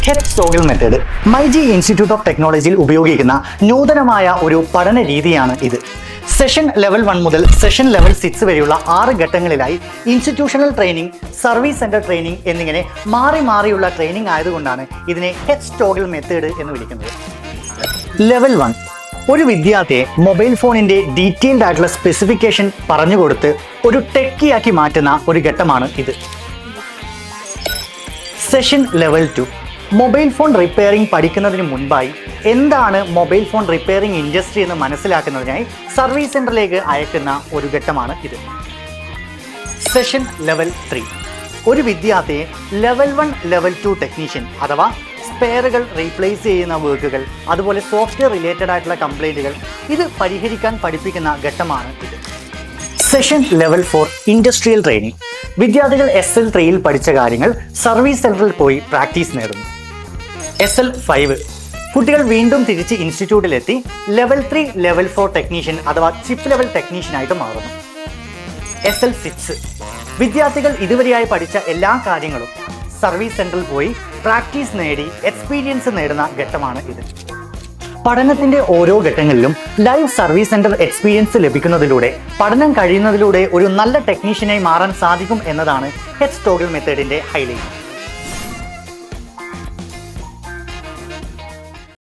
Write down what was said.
Head toggle method myG institute of ടെക്നോളജിയിൽ ഉപയോഗിക്കുന്ന നൂതനമായ ഒരു പഠന രീതിയാണ് ഇത്. സെഷൻ ലെവൽ 1 മുതൽ സെഷൻ ലെവൽ 6 വരെയുള്ള 6 ഘട്ടങ്ങളിലായി institutional training, service centre training എന്നിങ്ങനെ മാറി മാറിയുള്ള ട്രെയിനിങ് ആയതുകൊണ്ടാണ് ഇതിനെ ഹെഡ് ടോഗിൾ മെത്തേഡ് എന്ന് വിളിക്കുന്നത്. ലെവൽ 1 ഒരു വിദ്യാർത്ഥിയെ മൊബൈൽ ഫോണിന്റെ ഡീറ്റെയിൽഡ് ആയിട്ടുള്ള സ്പെസിഫിക്കേഷൻ പറഞ്ഞുകൊടുത്ത് ഒരു ടെക്കിയാക്കി മാറ്റുന്ന ഒരു ഘട്ടമാണ് ഇത്. Session level 2 mobile phone repairing പഠിക്കുന്നതിന് മുൻപായി എന്താണ് മൊബൈൽ ഫോൺ റിപ്പയറിംഗ് ഇൻഡസ്ട്രി എന്ന് മനസ്സിലാക്കുന്നതിനായി സർവീസ് സെന്ററിലേക്ക് അയക്കുന്ന ഒരു ഘട്ടമാണ് ഇത്. സെഷൻ ലെവൽ 3 ഒരു വിദ്യാർത്ഥിയെ ലെവൽ 1, ലെവൽ 2 ടെക്നീഷ്യൻ അഥവാ സ്പെയറുകൾ റീപ്ലേസ് ചെയ്യുന്ന വർക്കുകൾ, അതുപോലെ സോഫ്റ്റ്വെയർ റിലേറ്റഡ് ആയിട്ടുള്ള കംപ്ലൈൻറ്റുകൾ ഇത് പരിഹരിക്കാൻ പഠിപ്പിക്കുന്ന ഘട്ടമാണ് ഇത്. സെഷൻ ലെവൽ 4 ഇൻഡസ്ട്രിയൽ ട്രെയിനിങ് വിദ്യാർത്ഥികൾ SL3യിൽ പഠിച്ച കാര്യങ്ങൾ സർവീസ് സെന്ററിൽ പോയി പ്രാക്ടീസ് നേടുന്നു. SL5 കുട്ടികൾ വീണ്ടും തിരിച്ച് ഇൻസ്റ്റിറ്റ്യൂട്ടിലെത്തി ലെവൽ 3, ലെവൽ 4 ടെക്നീഷ്യൻ അഥവാ ചിപ്പ് ലെവൽ ടെക്നീഷ്യനായിട്ട് മാറുന്നു. SL6 വിദ്യാർത്ഥികൾ ഇതുവരെയായി പഠിച്ച എല്ലാ കാര്യങ്ങളും സർവീസ് സെന്ററിൽ പോയി പ്രാക്ടീസ് നേടി എക്സ്പീരിയൻസ് നേടുന്ന ഘട്ടമാണ് ഇത്. പഠനത്തിന്റെ ഓരോ ഘട്ടങ്ങളിലും ലൈവ് സർവീസ് സെന്റർ എക്സ്പീരിയൻസ് ലഭിക്കുന്നതിലൂടെ പഠനം കഴിയുന്നതിലൂടെ ഒരു നല്ല ടെക്നീഷ്യനായി മാറാൻ സാധിക്കും എന്നതാണ് ഹെഡ് ടോഗിൾ മെത്തേഡിന്റെ ഹൈലൈറ്റ്.